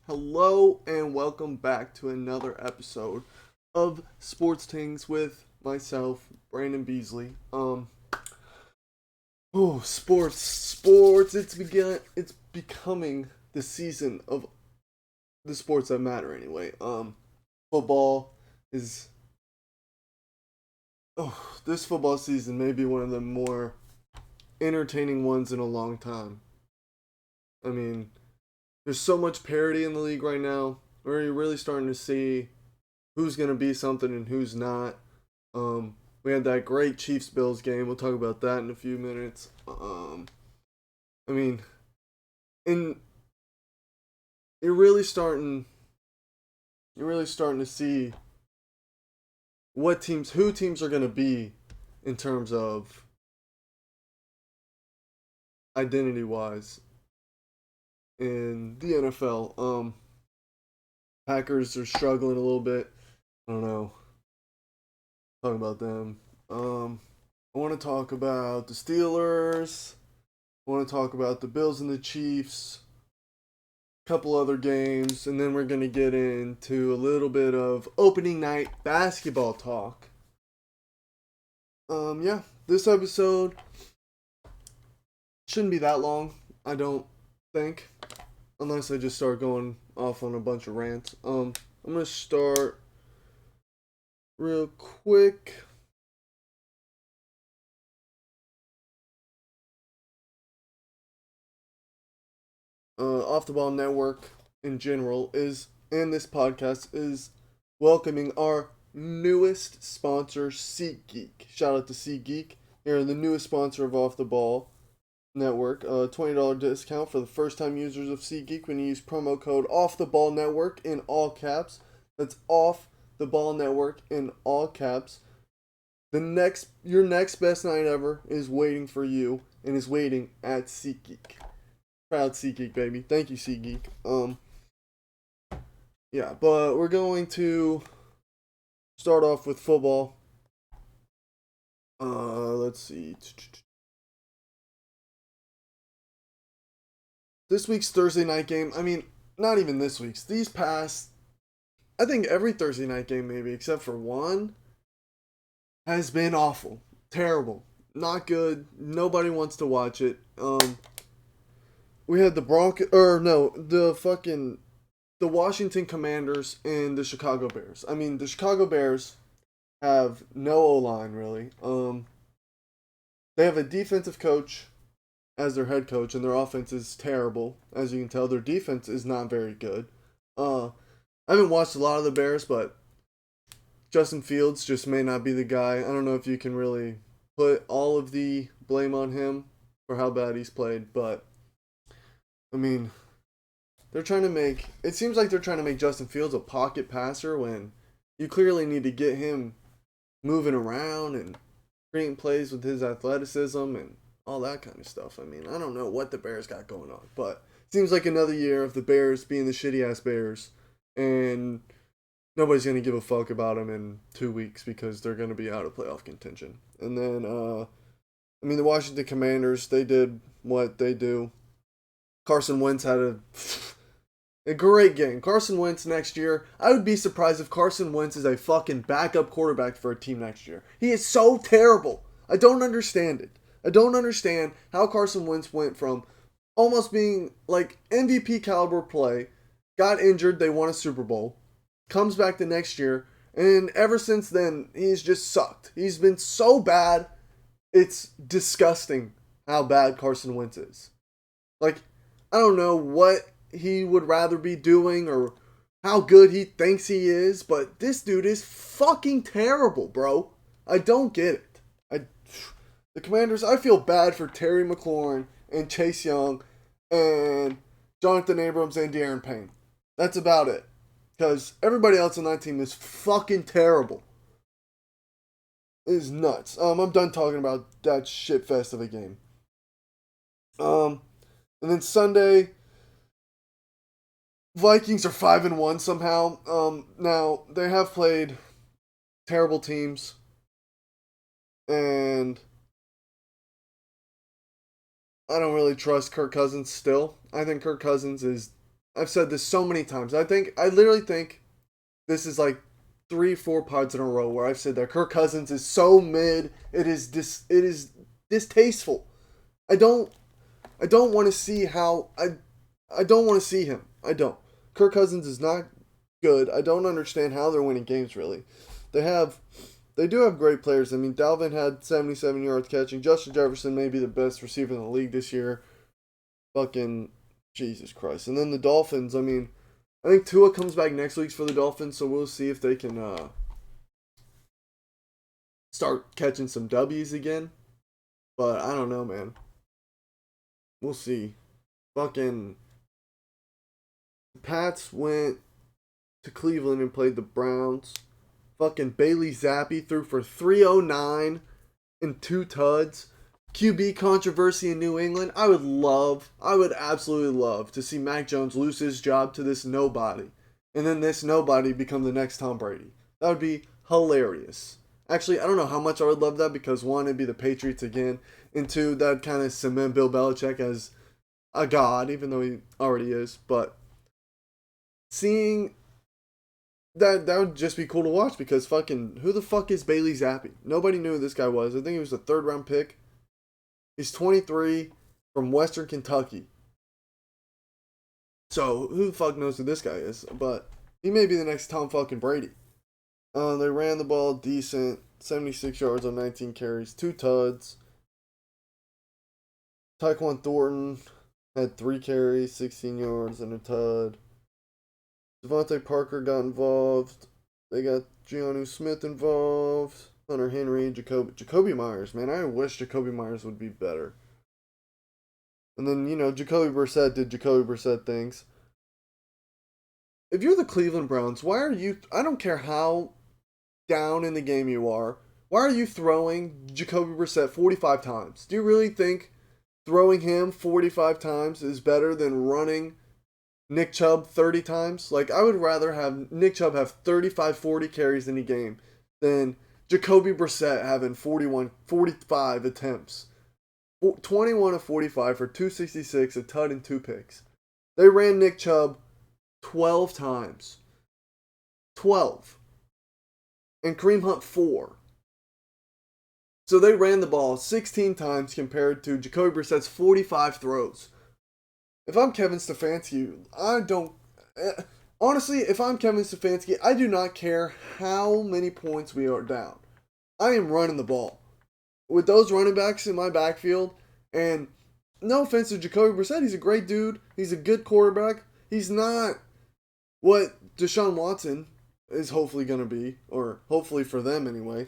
Hello and welcome back to another episode of Sports Tingz with myself, Brandon Beasley. Sports. It's becoming the season of the sports that matter anyway. Football is. This football season may be one of the more entertaining ones in a long time. I mean, there's so much parity in the league right now. We're really starting to see who's going to be something and who's not. We had that great Chiefs-Bills game. We'll talk about that in a few minutes. I mean, and you're really starting to see who teams are going to be in terms of identity-wise in the NFL. Packers are struggling a little bit. I don't know. Talk about them. I want to talk about the Steelers. I want to talk about the Bills and the Chiefs. A couple other games, and then we're going to get into a little bit of opening night basketball talk. This episode shouldn't be that long, I don't think, unless I just start going off on a bunch of rants. I'm going to start real quick. Off the Ball Network in general and this podcast is welcoming our newest sponsor, SeatGeek. Shout out to SeatGeek. They're the newest sponsor of Off the Ball Network. $20 discount for the first time users of SeatGeek when you use promo code Off the Ball Network in all caps. That's Off the Ball Network in all caps. Your next best night ever is waiting for you and is waiting at SeatGeek. Proud SeatGeek, baby. Thank you, SeatGeek. But we're going to start off with football. Let's see. This week's Thursday night game, not even this week's. These past, I think every Thursday night game maybe, except for one, has been awful. Terrible. Not good. Nobody wants to watch it. We had the Washington Commanders and the Chicago Bears. The Chicago Bears have no O-line, really. They have a defensive coach as their head coach, and their offense is terrible. As you can tell, their defense is not very good. I haven't watched a lot of the Bears, but Justin Fields just may not be the guy. I don't know if you can really put all of the blame on him for how bad he's played, but it seems like they're trying to make Justin Fields a pocket passer when you clearly need to get him moving around and creating plays with his athleticism and all that kind of stuff. I don't know what the Bears got going on, but it seems like another year of the Bears being the shitty-ass Bears, and nobody's going to give a fuck about them in 2 weeks because they're going to be out of playoff contention. And then, the Washington Commanders, they did what they do. Carson Wentz had a great game. Carson Wentz next year, I would be surprised if Carson Wentz is a fucking backup quarterback for a team next year. He is so terrible. I don't understand it. I don't understand how Carson Wentz went from almost being like MVP caliber play, got injured, they won a Super Bowl, comes back the next year, and ever since then, he's just sucked. He's been so bad, it's disgusting how bad Carson Wentz is. I don't know what he would rather be doing or how good he thinks he is, but this dude is fucking terrible, bro. I don't get it. The Commanders, I feel bad for Terry McLaurin and Chase Young and Jonathan Abrams and De'Aaron Payne. That's about it. Because everybody else on that team is fucking terrible. It is nuts. I'm done talking about that shitfest of a game. And then Sunday, Vikings are 5-1 somehow. Now, they have played terrible teams. And I don't really trust Kirk Cousins still. I think Kirk Cousins is I've said this so many times. I literally think this is like 3-4 pods in a row where I've said that Kirk Cousins is so mid. It is distasteful. I don't want to see how I don't want to see him. I don't. Kirk Cousins is not good. I don't understand how they're winning games really. They do have great players. I mean, Dalvin had 77 yards catching. Justin Jefferson may be the best receiver in the league this year. Fucking Jesus Christ. And then the Dolphins, I mean, I think Tua comes back next week for the Dolphins, so we'll see if they can start catching some W's again. But I don't know, man. We'll see. Fucking Pats went to Cleveland and played the Browns. Fucking Bailey Zappi threw for 309 and 2 tuds. QB controversy in New England. I would absolutely love to see Mac Jones lose his job to this nobody. And then this nobody become the next Tom Brady. That would be hilarious. Actually, I don't know how much I would love that because 1, it'd be the Patriots again. And 2, that'd kind of cement Bill Belichick as a god, even though he already is. But seeing that would just be cool to watch because fucking, who the fuck is Bailey Zappi? Nobody knew who this guy was. I think he was a 3rd round pick. He's 23 from Western Kentucky. So, who the fuck knows who this guy is? But he may be the next Tom fucking Brady. They ran the ball decent. 76 yards on 19 carries. 2 tuds. Tyquan Thornton had 3 carries, 16 yards, and a tud. Devontae Parker got involved. They got Giannu Smith involved. Hunter Henry, Jacoby Myers, man, I wish Jacoby Myers would be better. And then, Jacoby Brissett did Jacoby Brissett things. If you're the Cleveland Browns, why are you, I don't care how down in the game you are, why are you throwing Jacoby Brissett 45 times? Do you really think throwing him 45 times is better than running Nick Chubb 30 times? Like, I would rather have Nick Chubb have 35, 40 carries in a game than Jacoby Brissett having 45 attempts. 21 of 45 for 266, a tud and 2 picks. They ran Nick Chubb 12 times. 12. And Kareem Hunt 4. So they ran the ball 16 times compared to Jacoby Brissett's 45 throws. If I'm Kevin Stefanski, honestly, if I'm Kevin Stefanski, I do not care how many points we are down. I am running the ball. With those running backs in my backfield, and no offense to Jacoby Brissett, he's a great dude. He's a good quarterback. He's not what Deshaun Watson is hopefully going to be, or hopefully for them anyway.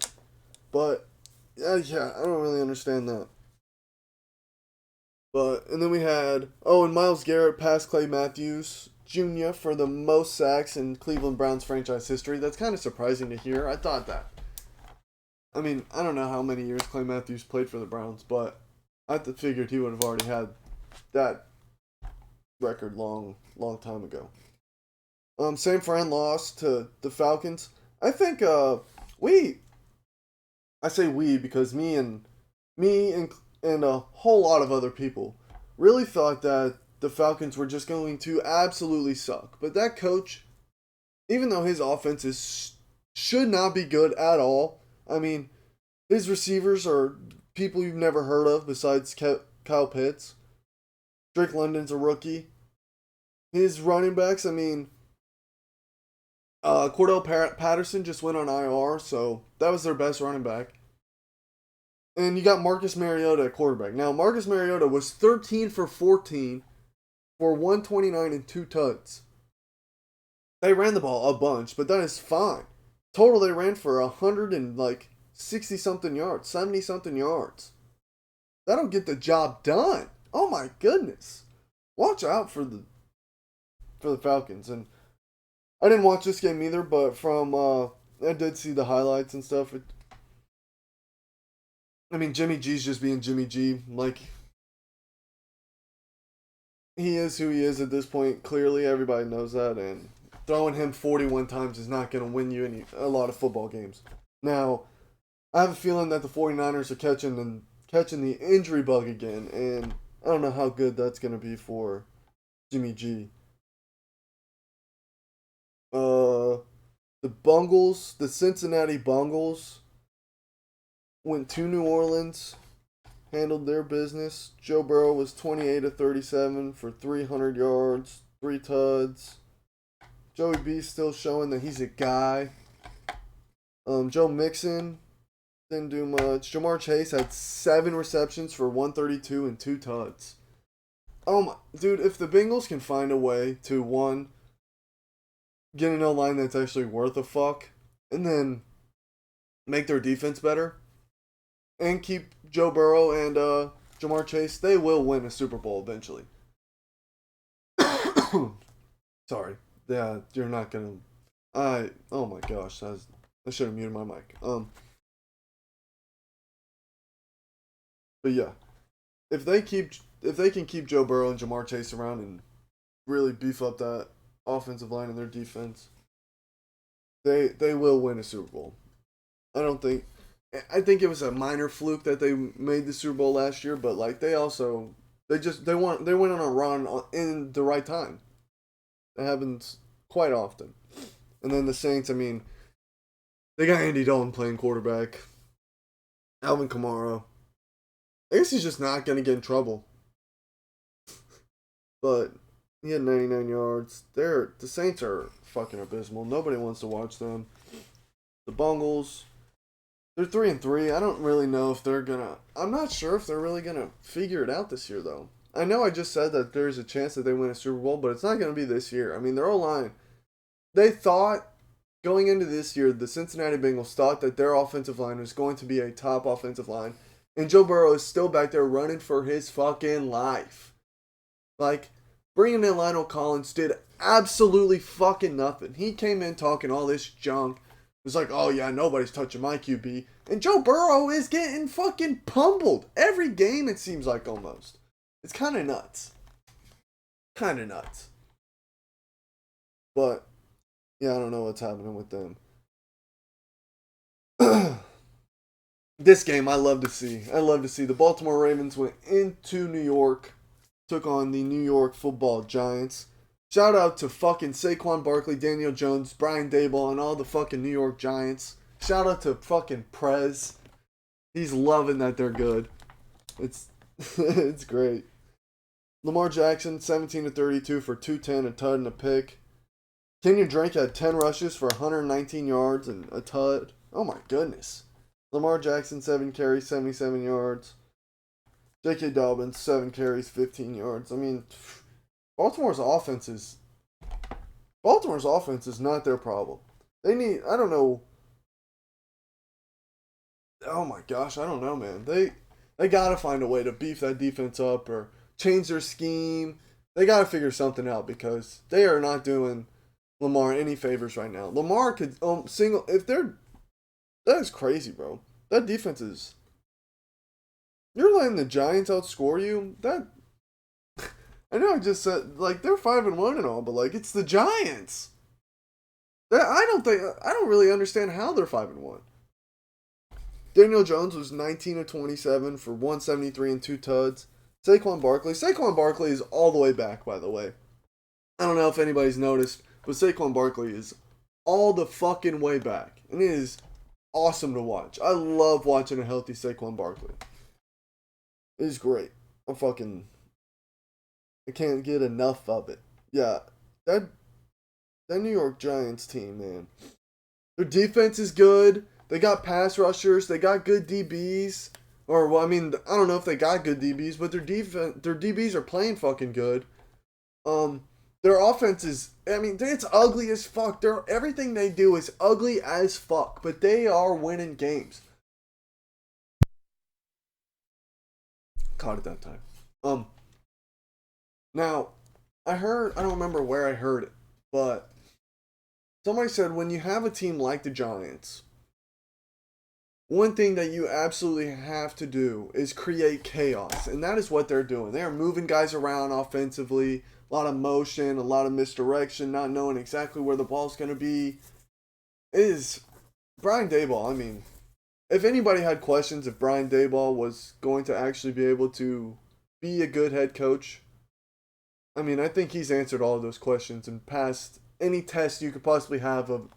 But, yeah, I don't really understand that. And then we had, and Myles Garrett passed Clay Matthews Jr. for the most sacks in Cleveland Browns franchise history. That's kind of surprising to hear. I thought that. I mean, I don't know how many years Clay Matthews played for the Browns, but I figured he would have already had that record long time ago. San Fran lost to the Falcons. I think I say we because me and a whole lot of other people really thought that the Falcons were just going to absolutely suck. But that coach, even though his offense should not be good at all, I mean, his receivers are people you've never heard of besides Kyle Pitts. Drake London's a rookie. His running backs, I mean, Cordell Patterson just went on IR, so that was their best running back. And you got Marcus Mariota at quarterback. Now, Marcus Mariota was 13 for 14 for 129 and 2 tuds. They ran the ball a bunch, but that is fine. Total, they ran for 60-something yards, 70-something yards. That'll get the job done. Oh my goodness. Watch out for the Falcons. And I didn't watch this game either, but I did see the highlights and stuff. Jimmy G's just being Jimmy G. Like, he is who he is at this point. Clearly, everybody knows that. And throwing him 41 times is not going to win you a lot of football games. Now, I have a feeling that the 49ers are catching the injury bug again. And I don't know how good that's going to be for Jimmy G. The Cincinnati Bungles, went to New Orleans, handled their business. Joe Burrow was 28 of 37 for 300 yards, 3 tuds. Joey B still showing that he's a guy. Joe Mixon didn't do much. Jamar Chase had 7 receptions for 132 and 2 tuds. Oh my, dude, if the Bengals can find a way to, one, get an O-line that's actually worth a fuck, and then make their defense better, and keep Joe Burrow and Jamar Chase, they will win a Super Bowl eventually. Sorry. Yeah, you're not gonna. Oh my gosh, I should have muted my mic. But yeah, if they can keep Joe Burrow and Jamar Chase around and really beef up that offensive line and their defense, they will win a Super Bowl. I think it was a minor fluke that they made the Super Bowl last year, but like they went on a run in the right time. It happens quite often. And then the Saints, I mean, they got Andy Dalton playing quarterback. Alvin Kamara. I guess he's just not going to get in trouble. But he had 99 yards. The Saints are fucking abysmal. Nobody wants to watch them. The Bungles, they're 3-3. I don't really know if they're going to... I'm not sure if they're really going to figure it out this year, though. I know I just said that there's a chance that they win a Super Bowl, but it's not going to be this year. I mean, their O-line, they thought, going into this year, the Cincinnati Bengals thought that their offensive line was going to be a top offensive line, and Joe Burrow is still back there running for his fucking life. Like, bringing in Lionel Collins did absolutely fucking nothing. He came in talking all this junk. It was like, oh yeah, nobody's touching my QB. And Joe Burrow is getting fucking pummeled. Every game, it seems like, almost. It's kind of nuts. Kind of nuts. But, yeah, I don't know what's happening with them. This game, I love to see. The Baltimore Ravens went into New York, took on the New York Football Giants. Shout out to fucking Saquon Barkley, Daniel Jones, Brian Daboll, and all the fucking New York Giants. Shout out to fucking Prez. He's loving that they're good. It's it's great. Lamar Jackson, 17 of 32 for 210, a tud and a pick. Kenyon Drake had 10 rushes for 119 yards and a tud. Oh my goodness. Lamar Jackson, 7 carries, 77 yards. J.K. Dobbins, 7 carries, 15 yards. I mean, Baltimore's offense is not their problem. They need, I don't know. Oh my gosh, I don't know, man. They gotta find a way to beef that defense up or change their scheme. They gotta figure something out because they are not doing Lamar any favors right now. Lamar could that is crazy, bro. That defense is... You're letting the Giants outscore you? I know I just said, like, they're 5-1 and all, but, like, it's the Giants. I don't really understand how they're 5-1. Daniel Jones was 19 of 27 for 173 and 2 tuds. Saquon Barkley is all the way back, by the way. I don't know if anybody's noticed, but Saquon Barkley is all the fucking way back. And it is awesome to watch. I love watching a healthy Saquon Barkley. It is great. I can't get enough of it. Yeah, that New York Giants team, man. Their defense is good. They got pass rushers. They got good DBs. Or, well, I mean, I don't know if they got good DBs, but their DBs are playing fucking good. Their offense is, I mean, it's ugly as fuck. Everything they do is ugly as fuck, but they are winning games. Caught it that time. Now, I don't remember where I heard it, but somebody said when you have a team like the Giants, one thing that you absolutely have to do is create chaos, and that is what they're doing. They are moving guys around offensively, a lot of motion, a lot of misdirection, not knowing exactly where the ball's going to be. It is Brian Daboll. I mean, if anybody had questions if Brian Daboll was going to actually be able to be a good head coach, I mean, I think he's answered all of those questions and passed any test you could possibly have of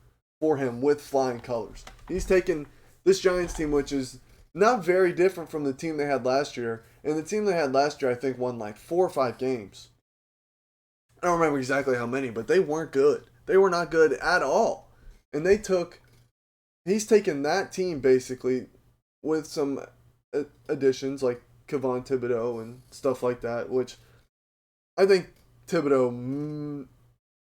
for him with flying colors. He's taken this Giants team, which is not very different from the team they had last year. And the team they had last year, I think, won like 4 or 5 games. I don't remember exactly how many, but they weren't good. They were not good at all. And he's taken that team basically with some additions like Kayvon Thibodeau and stuff like that, which I think Thibodeau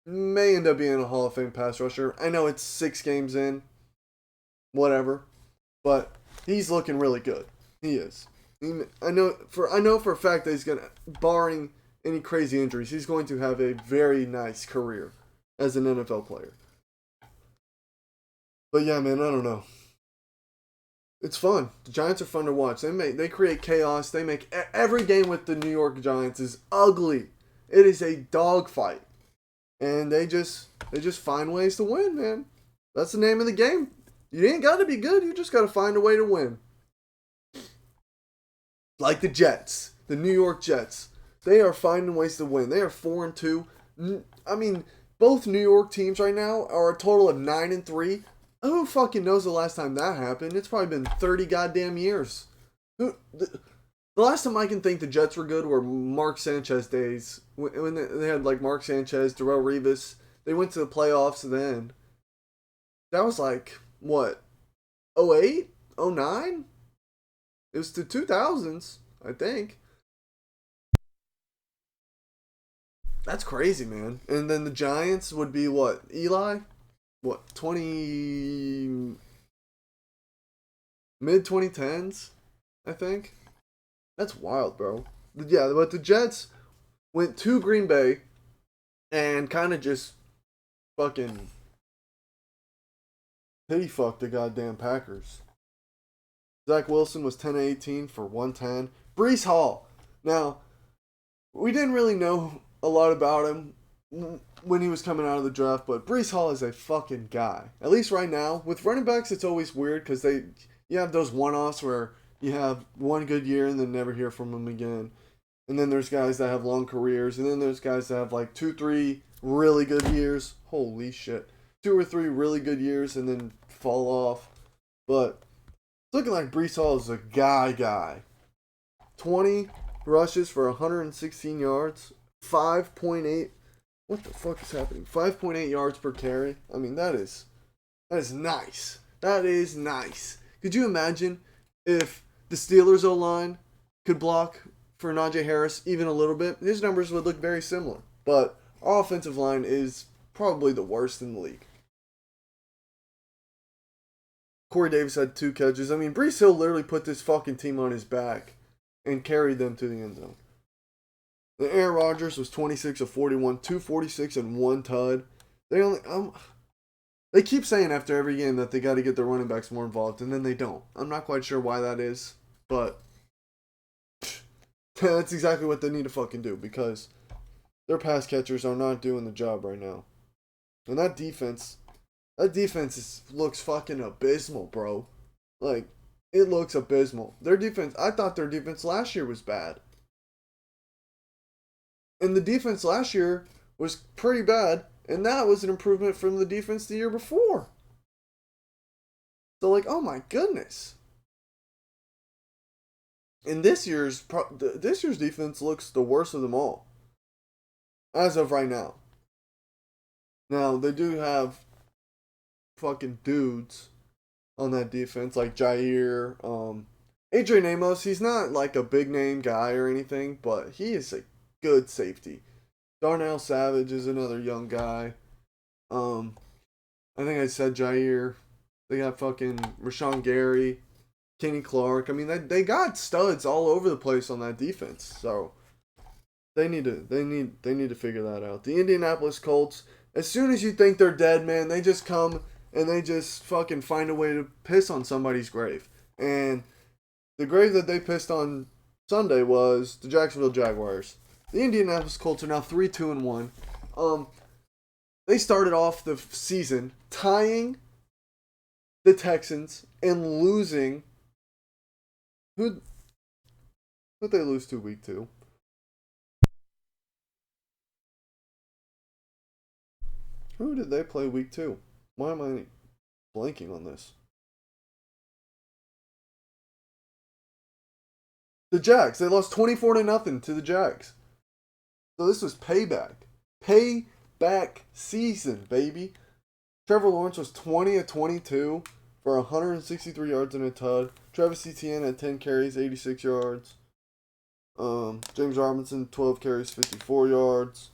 may end up being a Hall of Fame pass rusher. I know it's 6 games in, whatever, but he's looking really good. He is. I know for a fact that he's gonna, barring any crazy injuries, he's going to have a very nice career as an NFL player. But yeah, man, I don't know. It's fun. The Giants are fun to watch. They create chaos. They make every game with the New York Giants is ugly. It is a dogfight. And they just find ways to win, man. That's the name of the game. You ain't got to be good. You just got to find a way to win. Like the Jets. The New York Jets. They are finding ways to win. They are 4-2. I mean, both New York teams right now are a total of 9-3. Who fucking knows the last time that happened? It's probably been 30 goddamn years. The last time I can think the Jets were good were Mark Sanchez days. When they had like Mark Sanchez, Darrelle Revis. They went to the playoffs then. That was like, what, 08? 09? It was the 2000s, I think. That's crazy, man. And then the Giants would be what? Eli? What, mid-2010s, I think? That's wild, bro. Yeah, but the Jets went to Green Bay and kind of just fucking pity-fucked the goddamn Packers. Zach Wilson was 10-18 for 110. Breece Hall. Now, we didn't really know a lot about him when he was coming out of the draft, but Breece Hall is a fucking guy. At least right now. With running backs, it's always weird because you have those one-offs where you have one good year and then never hear from them again. And then there's guys that have long careers, and then there's guys that have like 2-3 really good years. Holy shit. 2 or 3 really good years and then fall off. But it's looking like Breece Hall is a guy. 20 rushes for 116 yards, 5.8. What the fuck is happening? 5.8 yards per carry. I mean, that is nice. That is nice. Could you imagine if the Steelers O-line could block for Najee Harris even a little bit? His numbers would look very similar. But our offensive line is probably the worst in the league. Corey Davis had 2 catches. I mean, Breece Hill literally put this fucking team on his back and carried them to the end zone. The Aaron Rodgers was 26 of 41, 246 and 1 tud. They keep saying after every game that they got to get their running backs more involved, and then they don't. I'm not quite sure why that is, but that's exactly what they need to fucking do because their pass catchers are not doing the job right now. And that defense looks fucking abysmal, bro. Like, it looks abysmal. Their defense, I thought their defense last year was bad. And the defense last year was pretty bad, and that was an improvement from the defense the year before. So, like, oh my goodness. And this year's defense looks the worst of them all, as of right now. Now, they do have fucking dudes on that defense, like Jair, Adrian Amos. He's not like a big name guy or anything, but he is a good safety. Darnell Savage is another young guy. I think I said Jair. They got fucking Rashawn Gary, Kenny Clark. I mean, they got studs all over the place on that defense. So they need to figure that out. The Indianapolis Colts, as soon as you think they're dead, man, they just come and they just fucking find a way to piss on somebody's grave. And the grave that they pissed on Sunday was the Jacksonville Jaguars. The Indianapolis Colts are now 3-2-1. They started off the season tying the Texans and losing. Who'd they lose to week 2? Who did they play week 2? Why am I blanking on this. The Jags. They lost 24-0 to the Jags. So this was payback. Payback season, baby. Trevor Lawrence was 20 of 22 for 163 yards and a tud. Travis Etienne had 10 carries, 86 yards. James Robinson, 12 carries, 54 yards.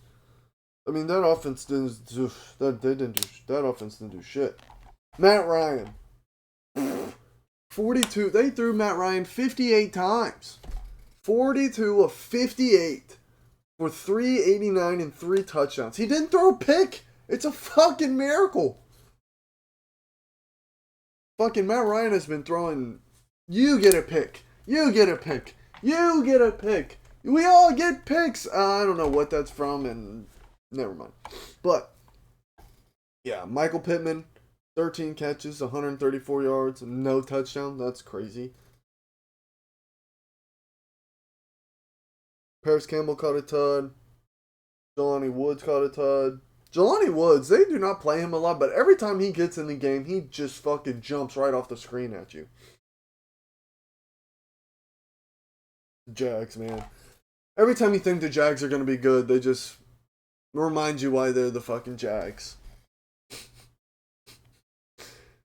I mean, that offense didn't do that offense didn't do shit. Matt Ryan, 42. They threw Matt Ryan 58 times. 42 of 58 for 389 and 3 touchdowns. He didn't throw a pick. It's a fucking miracle. Fucking Matt Ryan has been throwing. You get a pick. You get a pick. You get a pick. We all get picks. I don't know what that's from, and never mind. But yeah, Michael Pittman, 13 catches, 134 yards, no touchdown. That's crazy. Paris Campbell caught a tud. Jelani Woods caught a tud. Jelani Woods, they do not play him a lot, but every time he gets in the game, he just fucking jumps right off the screen at you. Jags, man. Every time you think the Jags are going to be good, they just remind you why they're the fucking Jags.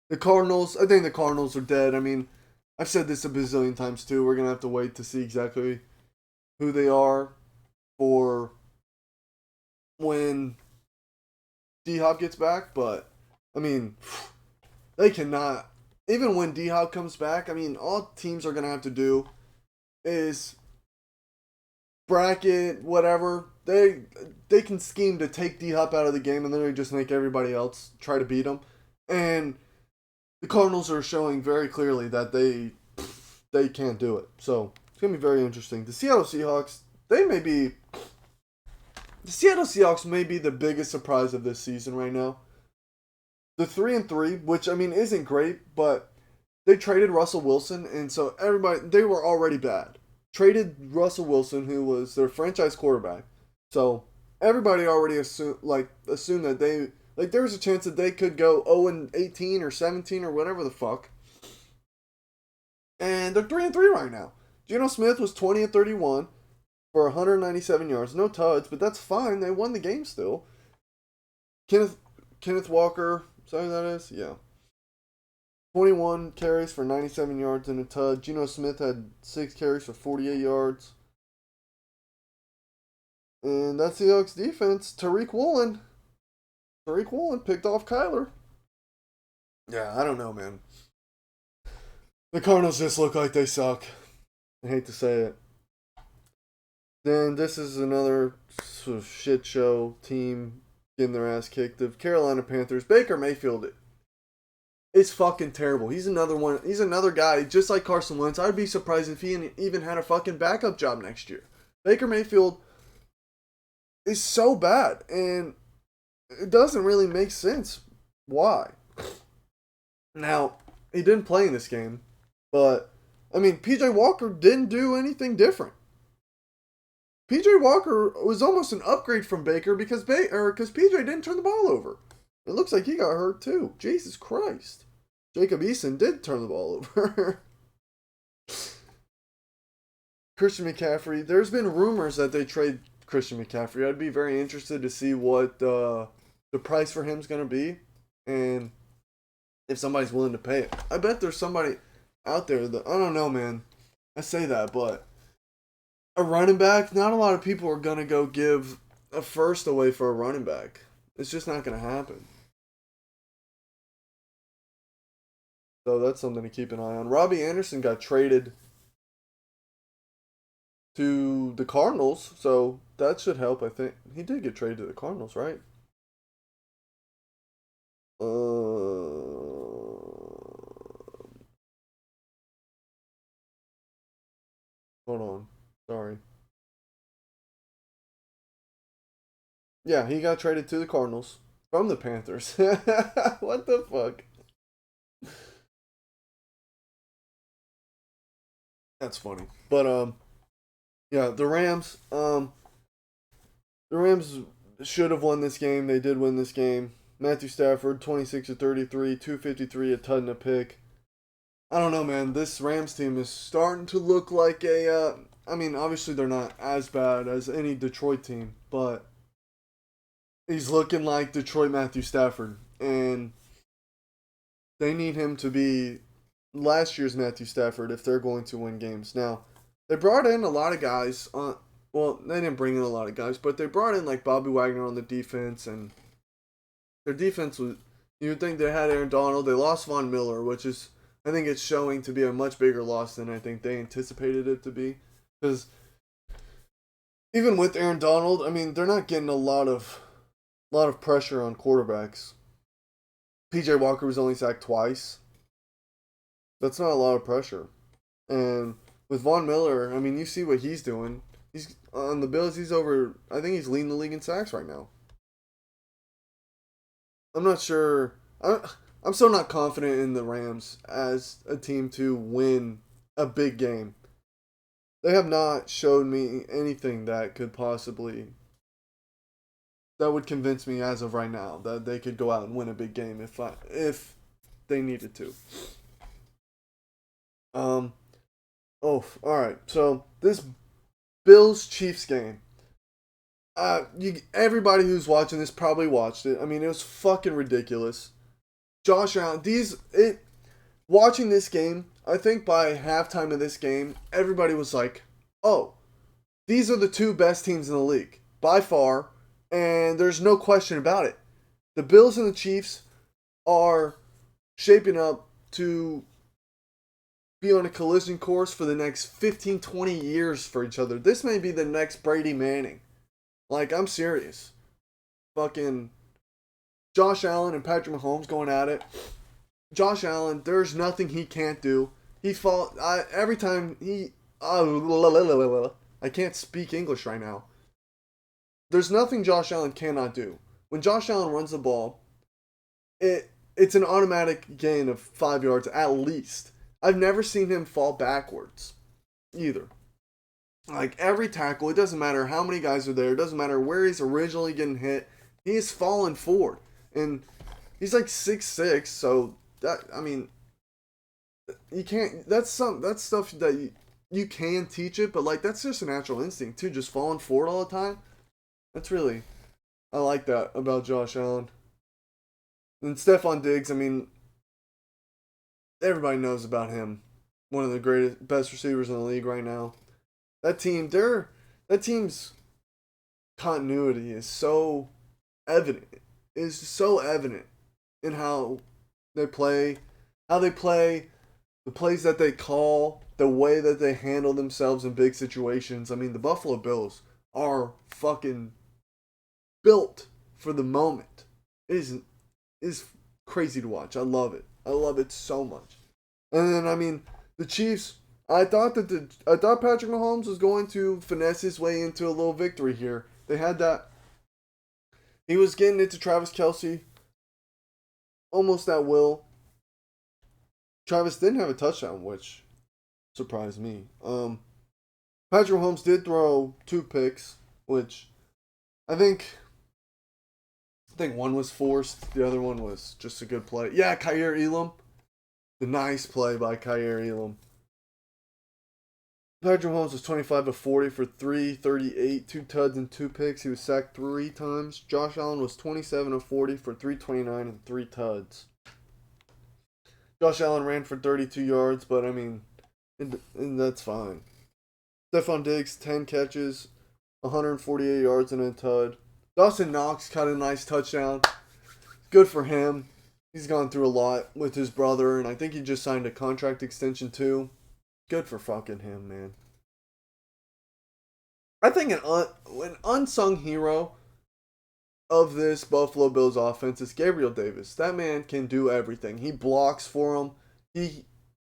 The Cardinals, I think the Cardinals are dead. I mean, I've said this a bazillion times too. We're going to have to wait to see exactly who they are for when D-Hop gets back. But, I mean, they cannot. Even when D-Hop comes back, I mean, all teams are going to have to do is bracket, whatever. They can scheme to take D-Hop out of the game and then they just make everybody else try to beat them. And the Cardinals are showing very clearly that they can't do it. So it's going to be very interesting. The Seattle Seahawks may be the biggest surprise of this season right now. The 3-3, which I mean isn't great, but they traded Russell Wilson, and so they were already bad. Traded Russell Wilson, who was their franchise quarterback. So everybody already assumed that there was a chance that they could go 0-18 or 17 or whatever the fuck. And they're 3-3 right now. Geno Smith was 20 of 31 for 197 yards, no tuds, but that's fine. They won the game still. Kenneth Walker, is that who that is? Yeah. 21 carries for 97 yards and a tud. Geno Smith had 6 carries for 48 yards. And that's the Seahawks defense. Tariq Woolen picked off Kyler. Yeah, I don't know, man. The Cardinals just look like they suck. I hate to say it. Then this is another sort of shit show team getting their ass kicked. The Carolina Panthers. Baker Mayfield is fucking terrible. He's another one. He's another guy just like Carson Wentz. I'd be surprised if he even had a fucking backup job next year. Baker Mayfield is so bad, and it doesn't really make sense why. Now, he didn't play in this game, but I mean, PJ Walker didn't do anything different. PJ Walker was almost an upgrade from Baker because PJ didn't turn the ball over. It looks like he got hurt too. Jesus Christ. Jacob Eason did turn the ball over. Christian McCaffrey. There's been rumors that they trade Christian McCaffrey. I'd be very interested to see what the price for him is going to be and if somebody's willing to pay it. I bet there's somebody out there that, I don't know, man. I say that, but a running back, not a lot of people are going to go give a first away for a running back. It's just not going to happen. So that's something to keep an eye on. Robbie Anderson got traded to the Cardinals, so that should help, I think. He did get traded to the Cardinals, right? Hold on. Sorry. Yeah, he got traded to the Cardinals from the Panthers. What the fuck? That's funny. But yeah, the Rams should have won this game. They did win this game. Matthew Stafford, 26 of 33, 253, a touchdown, a pick. I don't know, man. This Rams team is starting to look like a... I mean, obviously they're not as bad as any Detroit team, but he's looking like Detroit Matthew Stafford. And they need him to be last year's Matthew Stafford if they're going to win games. Now, they brought in a lot of guys. Well, they didn't bring in a lot of guys, but they brought in like Bobby Wagner on the defense, and their defense was... You would think they had Aaron Donald. They lost Von Miller, which is... I think it's showing to be a much bigger loss than I think they anticipated it to be. Because even with Aaron Donald, I mean, they're not getting a lot of pressure on quarterbacks. PJ Walker was only sacked twice. That's not a lot of pressure. And with Von Miller, I mean, you see what he's doing. He's on the Bills. He's over. I think he's leading the league in sacks right now. I'm not sure. I'm still not confident in the Rams as a team to win a big game. They have not showed me anything that could possibly... that would convince me as of right now that they could go out and win a big game if they needed to. Alright. So, this Bills-Chiefs game. Everybody who's watching this probably watched it. I mean, it was fucking ridiculous. Josh Allen, watching this game, I think by halftime of this game, everybody was like, oh, these are the two best teams in the league, by far, and there's no question about it. The Bills and the Chiefs are shaping up to be on a collision course for the next 15, 20 years for each other. This may be the next Brady Manning. Like, I'm serious. Fucking... Josh Allen and Patrick Mahomes going at it. Josh Allen, there's nothing he can't do. Every time he... I can't speak English right now. There's nothing Josh Allen cannot do. When Josh Allen runs the ball, it's an automatic gain of 5 yards at least. I've never seen him fall backwards either. Like, every tackle, it doesn't matter how many guys are there, it doesn't matter where he's originally getting hit, he is falling forward. And he's like 6'6", so that, I mean, you can't, that's stuff that you can teach it, but like, that's just a natural instinct too, just falling forward all the time. That's really, I like that about Josh Allen. And Stephon Diggs, I mean, everybody knows about him. One of the best receivers in the league right now. That team's continuity is so evident. It's so evident in how they play, the plays that they call, the way that they handle themselves in big situations. I mean, the Buffalo Bills are fucking built for the moment. It is crazy to watch. I love it. I love it so much. And then, I mean, the Chiefs, I thought Patrick Mahomes was going to finesse his way into a little victory here. They had that. He was getting it to Travis Kelce almost at will. Travis didn't have a touchdown, which surprised me. Patrick Mahomes did throw 2 picks, which I think one was forced. The other one was just a good play. Yeah, Kaiir Elam. The nice play by Kaiir Elam. Patrick Mahomes was 25 of 40 for 338, 2 tuds and 2 picks. He was sacked 3 times. Josh Allen was 27 of 40 for 329 and 3 tuds. Josh Allen ran for 32 yards, but I mean, and that's fine. Stephon Diggs, 10 catches, 148 yards and a tud. Dawson Knox caught a nice touchdown. Good for him. He's gone through a lot with his brother, and I think he just signed a contract extension too. Good for fucking him, man. I think an unsung hero of this Buffalo Bills offense is Gabriel Davis. That man can do everything. He blocks for him. He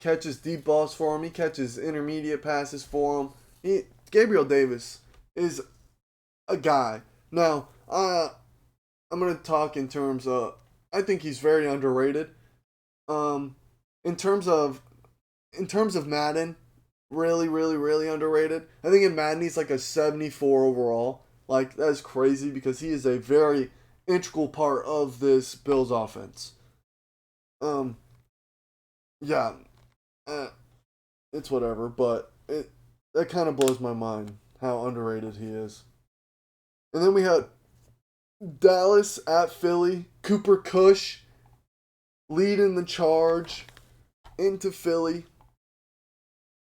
catches deep balls for him. He catches intermediate passes for him. Gabriel Davis is a guy. Now, I'm going to talk in terms of, I think he's very underrated. In terms of Madden, really, really, really underrated. I think in Madden he's like a 74 overall. Like, that is crazy because he is a very integral part of this Bills offense. Yeah, uh, it's whatever, but that kind of blows my mind how underrated he is. And then we had Dallas at Philly. Cooper Kush leading the charge into Philly.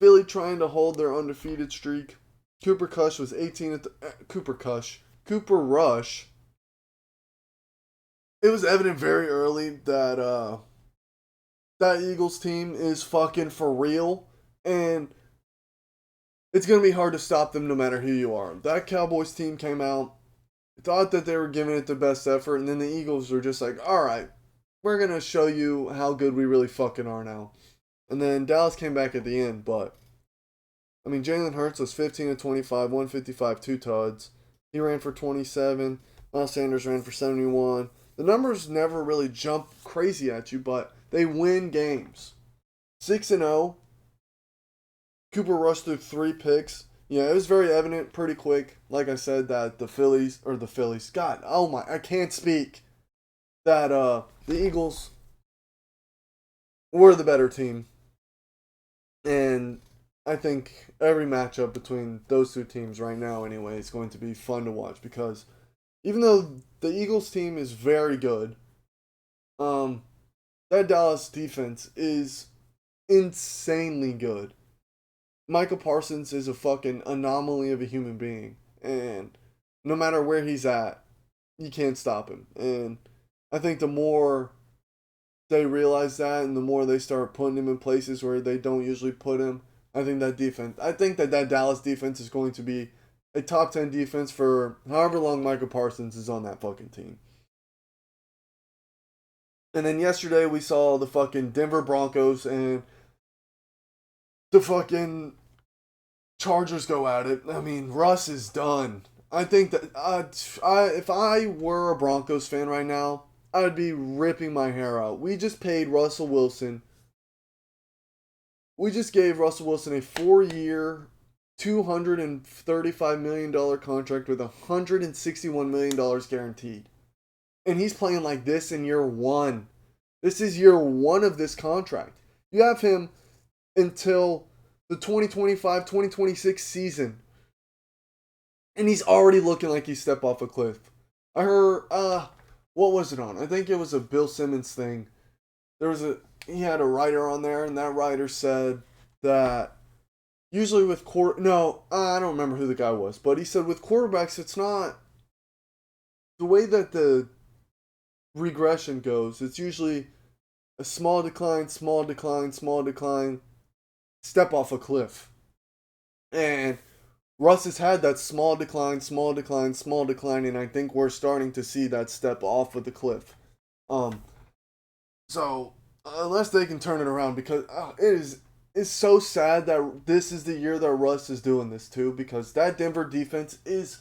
Philly trying to hold their undefeated streak. Cooper Rush was 18 at the Cooper Rush. It was evident very early that that Eagles team is fucking for real, and it's gonna be hard to stop them no matter who you are. That Cowboys team came out, thought that they were giving it the best effort, and then the Eagles were just like, all right, we're gonna show you how good we really fucking are now. And then Dallas came back at the end, but I mean, Jalen Hurts was 15 of 25, 155, 2 tuds. He ran for 27. Miles Sanders ran for 71. The numbers never really jump crazy at you, but they win games. 6-0. Cooper Rush threw 3 picks. Yeah, it was very evident pretty quick, like I said, that the Phillies, God, oh my, I can't speak, that the Eagles were the better team. And I think every matchup between those two teams right now, anyway, is going to be fun to watch because even though the Eagles team is very good, that Dallas defense is insanely good. Michael Parsons is a fucking anomaly of a human being, and no matter where he's at, you can't stop him. And I think the more they realize that, and the more they start putting him in places where they don't usually put him, I think that Dallas defense is going to be a top 10 defense for however long Michael Parsons is on that fucking team. And then yesterday we saw the fucking Denver Broncos and the fucking Chargers go at it. I mean, Russ is done. I think that if I were a Broncos fan right now, I'd be ripping my hair out. We just paid Russell Wilson. We just gave Russell Wilson a 4-year, $235 million contract with $161 million guaranteed. And he's playing like this in year 1. This is year 1 of this contract. You have him until the 2025-2026 season. And he's already looking like he stepped off a cliff. I heard, what was it on? I think it was a Bill Simmons thing. He had a writer on there, and that writer said that usually with I don't remember who the guy was, but he said with quarterbacks, it's not the way that the regression goes. It's usually a small decline, small decline, small decline, step off a cliff. And Russ has had that small decline, small decline, small decline, and I think we're starting to see that step off of the cliff. So unless they can turn it around, because it's so sad that this is the year that Russ is doing this too, because that Denver defense is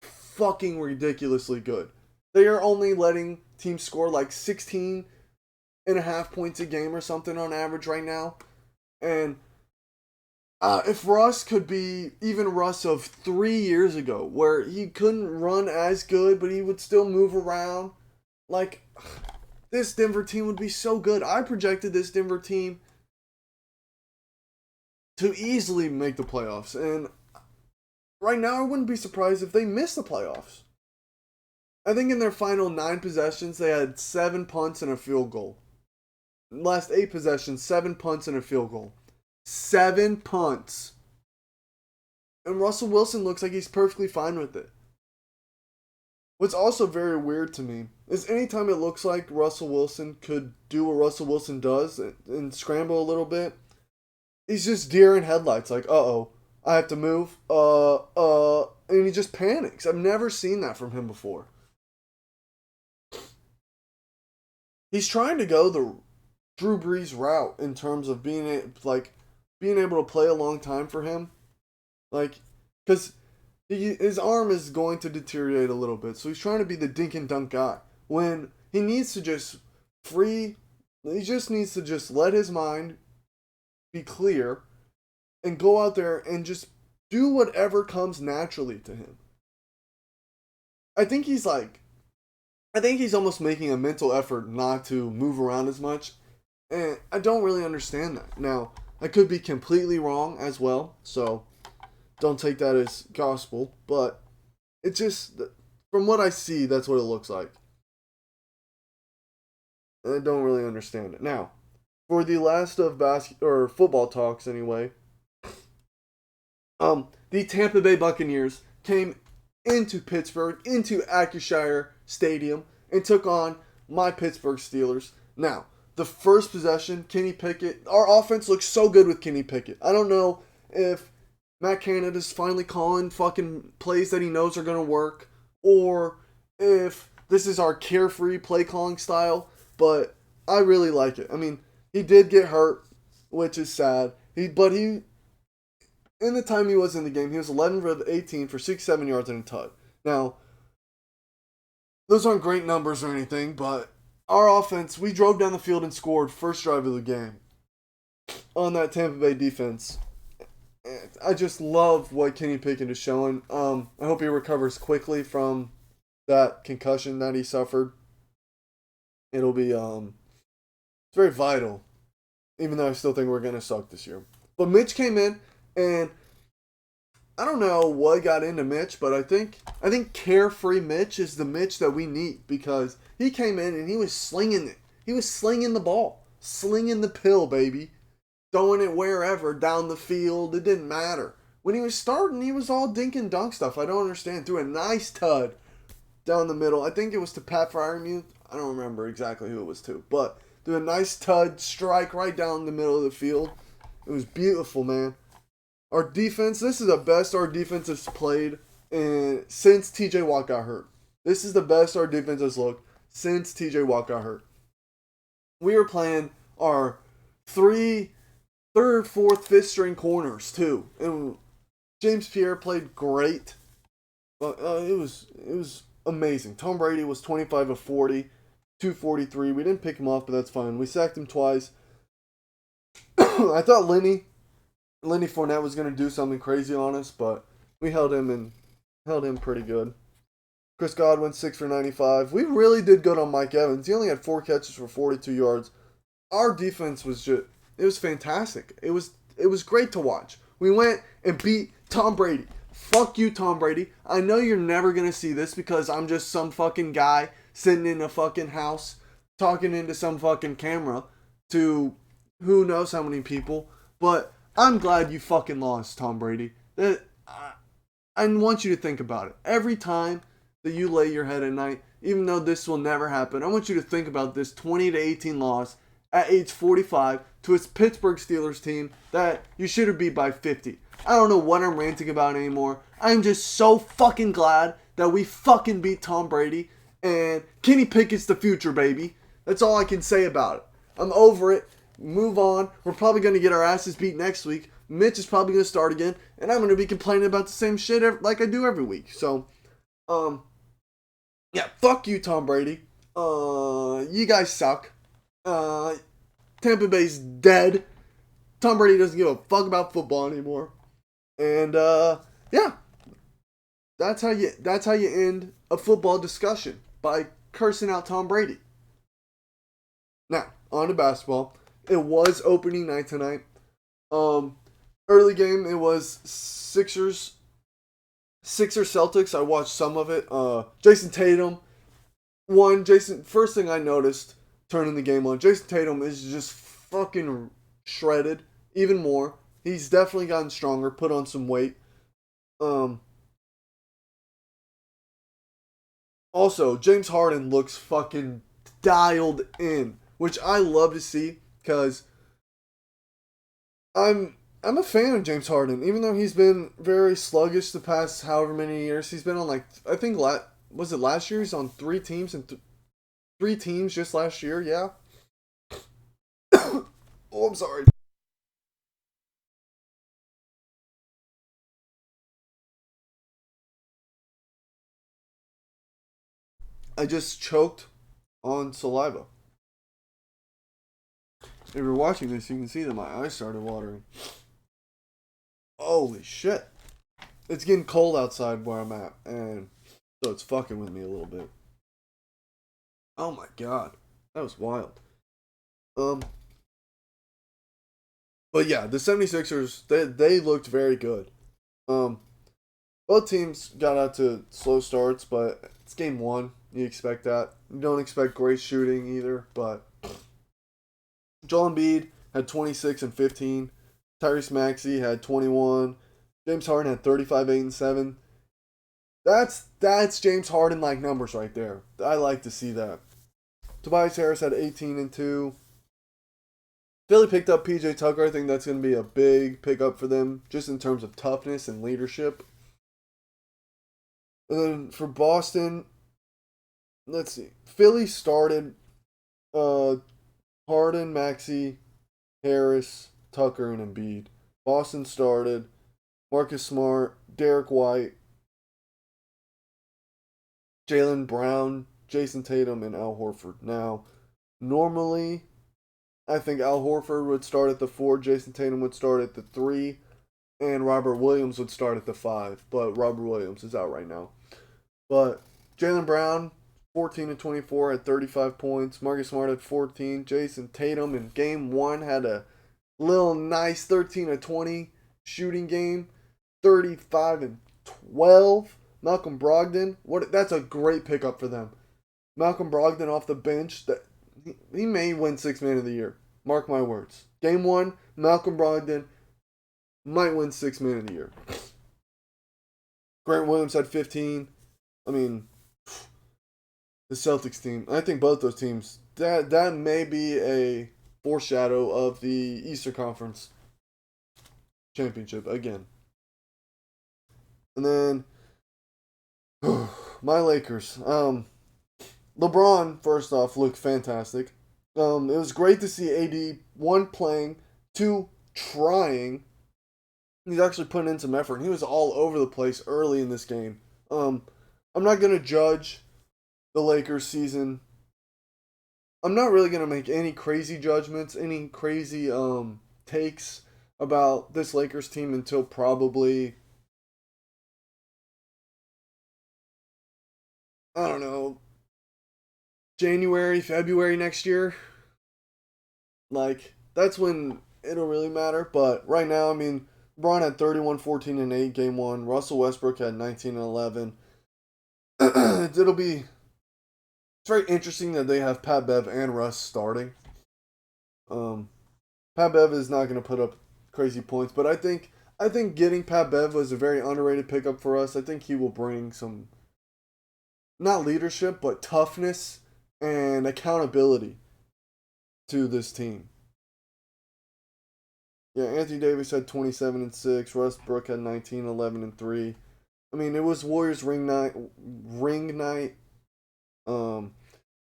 fucking ridiculously good. They are only letting teams score like 16 and a half points a game or something on average right now. And if Russ could be even Russ of 3 years ago, where he couldn't run as good, but he would still move around, like, this Denver team would be so good. I projected this Denver team to easily make the playoffs. And right now, I wouldn't be surprised if they miss the playoffs. I think in their final 9 possessions, they had 7 punts and a field goal. Last 8 possessions, 7 punts and a field goal. 7 punts. And Russell Wilson looks like he's perfectly fine with it. What's also very weird to me is anytime it looks like Russell Wilson could do what Russell Wilson does and scramble a little bit, he's just deer in headlights, like, uh-oh, I have to move, and he just panics. I've never seen that from him before. He's trying to go the Drew Brees route in terms of being able to play a long time for him. Like, because his arm is going to deteriorate a little bit, so he's trying to be the dink and dunk guy. When he needs to just let his mind be clear and go out there and just do whatever comes naturally to him. I think he's like I think he's almost making a mental effort not to move around as much. And I don't really understand that. Now, I could be completely wrong as well, so don't take that as gospel. But it just, from what I see, that's what it looks like. And I don't really understand it. Now, for the last of football talks anyway, the Tampa Bay Buccaneers came into Pittsburgh, into Acrisure Stadium, and took on my Pittsburgh Steelers. Now, the first possession, Kenny Pickett, our offense looks so good with Kenny Pickett. I don't know if Matt Canada's finally calling fucking plays that he knows are going to work, or if this is our carefree play calling style, but I really like it. I mean, he did get hurt, which is sad. But in the time he was in the game, he was 11 for 18 for 67 yards and a touch. Now, those aren't great numbers or anything, but our offense, we drove down the field and scored first drive of the game on that Tampa Bay defense. I just love what Kenny Pickett is showing. I hope he recovers quickly from that concussion that he suffered. It'll be it's very vital, even though I still think we're gonna suck this year. But Mitch came in, and I don't know what got into Mitch, but I think carefree Mitch is the Mitch that we need, because he came in and he was slinging it. He was slinging the ball, slinging the pill, baby, throwing it wherever down the field. It didn't matter. When he was starting, he was all dink and dunk stuff. I don't understand. Threw a nice tud down the middle. I think it was to Pat Fryermuth. I don't remember exactly who it was to, but threw a nice tud strike right down the middle of the field. It was beautiful, man. Our defense, this is the best our defense has played since TJ Watt got hurt. This is the best our defense has looked since TJ Watt got hurt. We were playing our third, fourth, fifth string corners too. And James Pierre played great. But it was amazing. Tom Brady was 25 of 40, 243. We didn't pick him off, but that's fine. We sacked him twice. I thought Lenny Fournette was going to do something crazy on us, but we held him pretty good. Chris Godwin, 6 for 95. We really did good on Mike Evans. He only had 4 catches for 42 yards. Our defense was it was fantastic. It was great to watch. We went and beat Tom Brady. Fuck you, Tom Brady. I know you're never going to see this because I'm just some fucking guy sitting in a fucking house talking into some fucking camera to who knows how many people, but I'm glad you fucking lost, Tom Brady. I want you to think about it. Every time that you lay your head at night, even though this will never happen, I want you to think about this 20-18 loss at age 45 to a Pittsburgh Steelers team that you should have beat by 50. I don't know what I'm ranting about anymore. I'm just so fucking glad that we fucking beat Tom Brady, and Kenny Pickett's the future, baby. That's all I can say about it. I'm over it. Move on. We're probably going to get our asses beat next week. Mitch is probably going to start again, and I'm going to be complaining about the same shit like I do every week. So, yeah, fuck you, Tom Brady. You guys suck. Tampa Bay's dead. Tom Brady doesn't give a fuck about football anymore. And yeah, that's how you end a football discussion, by cursing out Tom Brady. Now, on to basketball. It was opening night tonight. Early game, it was Sixers Celtics. I watched some of it. Jason Tatum won. First thing I noticed turning the game on, Jason Tatum is just fucking shredded even more. He's definitely gotten stronger, put on some weight. Also, James Harden looks fucking dialed in, which I love to see, because I'm a fan of James Harden, even though he's been very sluggish the past however many years. He's been on, like, I think, was it last year? He's on 3 teams, and 3 teams just last year, yeah. Oh, I'm sorry. I just choked on saliva. If you're watching this, you can see that my eyes started watering. Holy shit. It's getting cold outside where I'm at, and so it's fucking with me a little bit. Oh my god. That was wild. Um, but yeah, the 76ers, they looked very good. Um, both teams got out to slow starts, but it's game one. You expect that. You don't expect great shooting either, but Joel Embiid had 26 and 15. Tyrese Maxey had 21. James Harden had 35, 8, and 7. That's James Harden like numbers right there. I like to see that. Tobias Harris had 18 and 2. Philly picked up PJ Tucker. I think that's going to be a big pickup for them, just in terms of toughness and leadership. And then for Boston, let's see. Philly started Harden, Maxey, Harris, Tucker, and Embiid. Boston started Marcus Smart, Derek White, Jaylen Brown, Jason Tatum, and Al Horford. Now, normally, I think Al Horford would start at the 4, Jason Tatum would start at the 3, and Robert Williams would start at the 5. But Robert Williams is out right now. But Jaylen Brown, 14 and 24 at 35 points. Marcus Smart at 14. Jason Tatum in game 1 had a little nice 13 and 20 shooting game. 35 and 12. Malcolm Brogdon, that's a great pickup for them. Malcolm Brogdon off the bench, he may win 6th Man of the Year. Mark my words. Game 1, Malcolm Brogdon might win 6th Man of the Year. Grant Williams had 15. I mean, the Celtics team, I think both those teams, that may be a foreshadow of the Eastern Conference Championship again. And then my Lakers. LeBron, first off, looked fantastic. It was great to see AD, 1, playing, 2, trying. He's actually putting in some effort. He was all over the place early in this game. I'm not going to judge the Lakers season. I'm not really going to make any crazy judgments, any crazy takes about this Lakers team until probably, I don't know, January, February next year. Like, that's when it'll really matter. But right now, I mean, LeBron had 31, 14, and 8 game 1. Russell Westbrook had 19 and 11. It's very interesting that they have Pat Bev and Russ starting. Pat Bev is not going to put up crazy points, but I think getting Pat Bev was a very underrated pickup for us. I think he will bring some, not leadership, but toughness and accountability to this team. Yeah, Anthony Davis had 27 and 6. Russ Brook had 19, 11, and 3. I mean, it was Warriors ring night.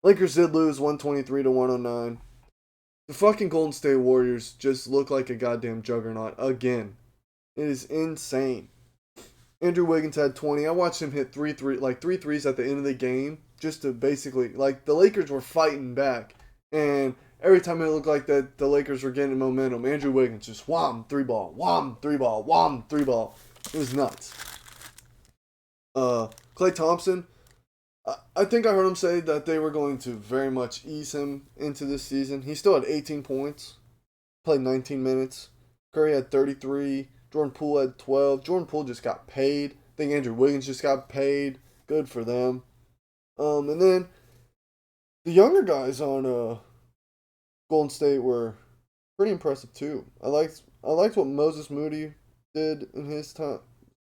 Lakers did lose 123 to 109. The fucking Golden State Warriors just look like a goddamn juggernaut again. It is insane. Andrew Wiggins had 20. I watched him hit three threes at the end of the game, just to basically, like, the Lakers were fighting back, and every time it looked like that the Lakers were getting momentum, Andrew Wiggins just wham, 3-ball, wham, 3-ball, wham, 3-ball. It was nuts. Klay Thompson, I think I heard him say that they were going to very much ease him into this season. He still had 18 points, played 19 minutes. Curry had 33. Jordan Poole had 12. Jordan Poole just got paid. I think Andrew Wiggins just got paid. Good for them. And then the younger guys on Golden State were pretty impressive too. I liked what Moses Moody did in his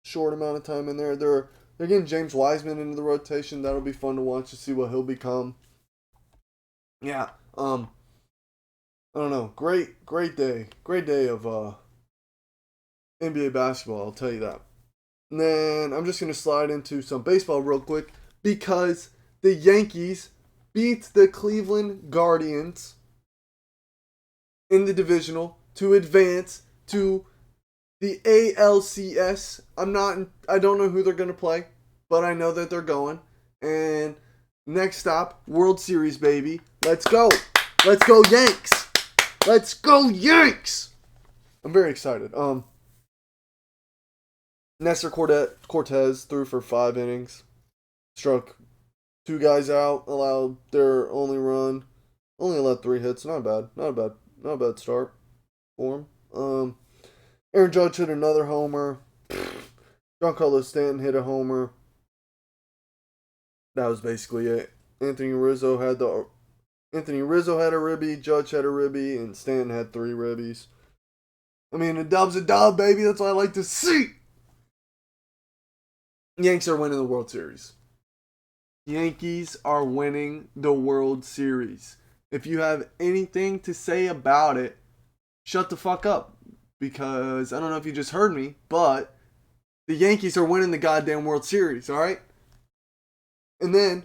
short amount of time in there. They're getting James Wiseman into the rotation. That'll be fun to watch to see what he'll become. Yeah. I don't know. Great day. Great day of NBA basketball, I'll tell you that. And then I'm just going to slide into some baseball real quick because the Yankees beat the Cleveland Guardians in the divisional to advance to the ALCS. I don't know who they're going to play, but I know that they're going. And next stop, World Series, baby. Let's go. Let's go, Yanks. Let's go, Yanks. I'm very excited. Nestor Cortez threw for 5 innings. Struck Two guys out, allowed their only run. Only allowed 3 hits. Not bad. Not a bad start for him. Aaron Judge hit another homer. Giancarlo Stanton hit a homer. That was basically it. Anthony Rizzo had a ribby, Judge had a ribby, and Stanton had 3 ribbies. I mean, a dub's a dub, baby. That's what I like to see. Yanks are winning the World Series. Yankees are winning the World Series. If you have anything to say about it, shut the fuck up. Because I don't know if you just heard me, but the Yankees are winning the goddamn World Series, alright? And then,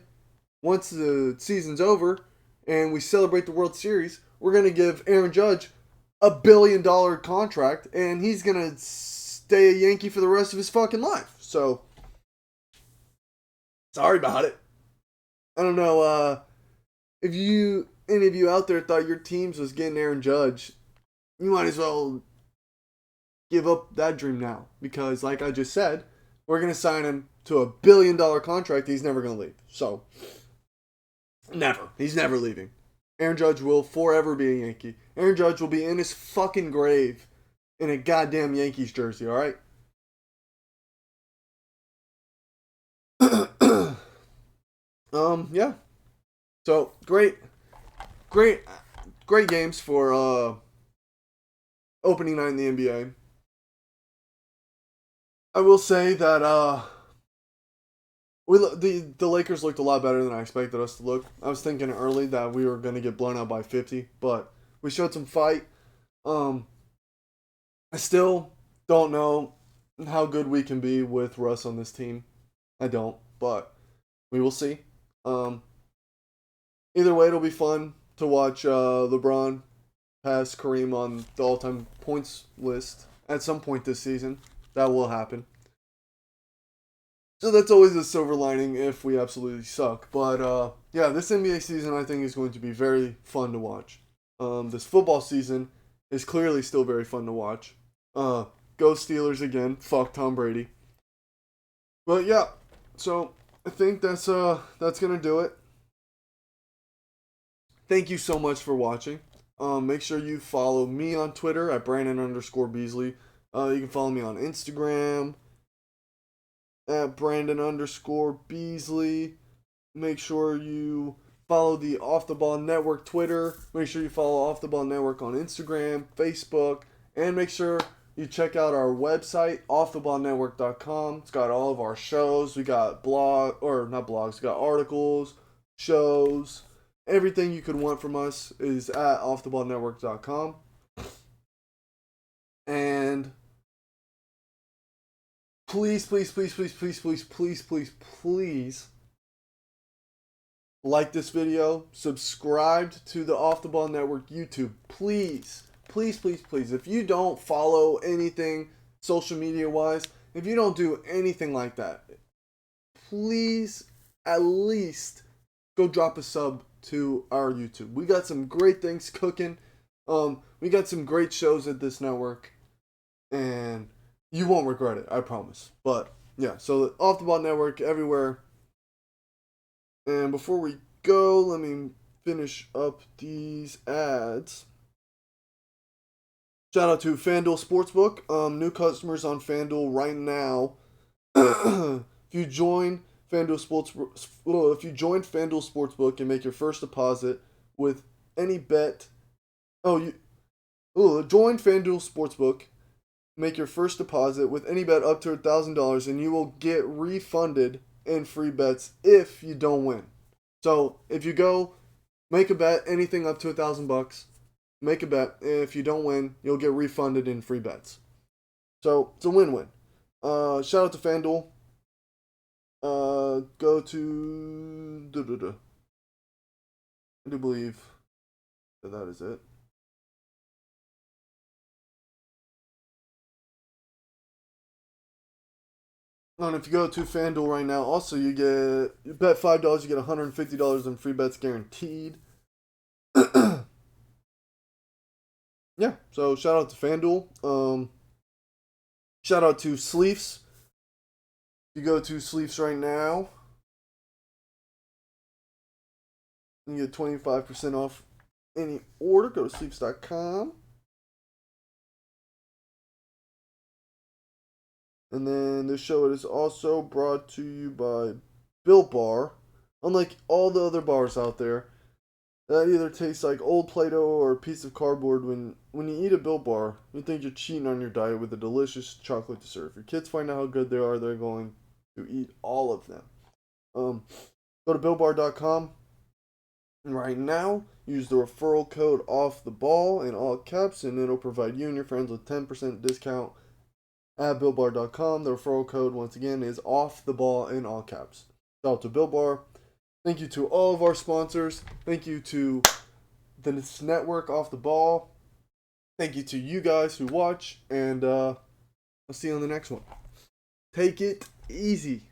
once the season's over and we celebrate the World Series, we're going to give Aaron Judge $1 billion contract, and he's going to stay a Yankee for the rest of his fucking life. So, sorry about it. I don't know, if any of you out there thought your teams was getting Aaron Judge, you might as well give up that dream now. Because, like I just said, we're going to sign him to $1 billion contract. He's never going to leave. So, never. He's never leaving. Aaron Judge will forever be a Yankee. Aaron Judge will be in his fucking grave in a goddamn Yankees jersey, alright? Yeah. So, great games for opening night in the NBA. I will say that the Lakers looked a lot better than I expected us to look. I was thinking early that we were going to get blown out by 50, but we showed some fight. I still don't know how good we can be with Russ on this team. I don't, but we will see. Either way, it'll be fun to watch LeBron pass Kareem on the all-time points list at some point this season. That will happen. So that's always a silver lining if we absolutely suck. But yeah, this NBA season I think is going to be very fun to watch. This football season is clearly still very fun to watch. Go Steelers again. Fuck Tom Brady. But yeah, so I think that's gonna do it. Thank you so much for watching. Make sure you follow me on Twitter at Brandon_Beasley. You can follow me on Instagram at Brandon_Beasley. Make sure you follow the Off the Ball Network Twitter. Make sure you follow Off the Ball Network on Instagram, Facebook, and make sure you check out our website, offtheballnetwork.com. It's got all of our shows. We got we got articles, shows. Everything you could want from us is at offtheballnetwork.com. And please like this video. Subscribe to the Off the Ball Network YouTube. Please. If you don't follow anything social media wise, if you don't do anything like that, please at least go drop a sub to our YouTube. We got some great things cooking. We got some great shows at this network, and you won't regret it, I promise. But yeah, so Off the Ball Network everywhere. And before we go, let me finish up these ads. Shout out to FanDuel Sportsbook. New customers on FanDuel right now. If you join FanDuel Sportsbook and make your first deposit with any bet, join FanDuel Sportsbook, make your first deposit with any bet up to $1,000, and you will get refunded in free bets if you don't win. So if you go make a bet, anything up to $1,000, make a bet. If you don't win, you'll get refunded in free bets. So it's a win-win. Shout out to FanDuel. Go to I do believe that is it. And if you go to FanDuel right now, also you bet $5, you get $150 in free bets guaranteed. Yeah, so shout out to FanDuel. Shout out to Sleeves. You go to Sleeves right now. You get 25% off any order. Go to sleeps.com. And then this show is also brought to you by Built Bar. Unlike all the other bars out there, that either tastes like old Play-Doh or a piece of cardboard. When you eat a Built Bar, you think you're cheating on your diet with a delicious chocolate dessert. If your kids find out how good they are, they're going to eat all of them. Go to BuiltBar.com. And right now, use the referral code OFFTHEBALL in all caps, and it'll provide you and your friends with 10% discount at BuiltBar.com. The referral code, once again, is OFFTHEBALL in all caps. Shout out to Built Bar. Thank you to all of our sponsors. Thank you to this network, Off the Ball. Thank you to you guys who watch, and I'll see you on the next one. Take it easy.